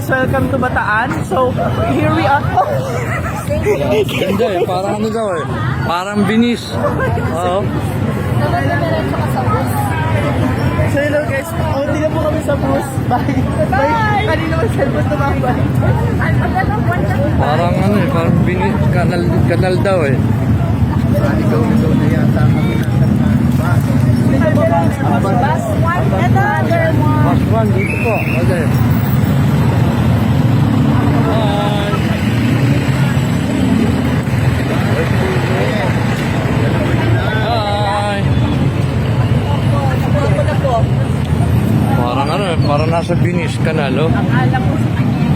guys, welcome to Bataan. So, here we are. Ganda eh, parang ano daw eh. Parang binis. Oo. So, hello guys. Hindi na po kami sa bus. Bye. Bye. Kanina mo cellphone tumambay. Parang ano eh, parang binis. Kanal daw eh. Ikaw na yata kami nasa Bus one, another one. Mas one, dito po. Okay. Hi. Hi. Parang ano eh, parang nasa binis kanal oh. Akala ko sa kanya.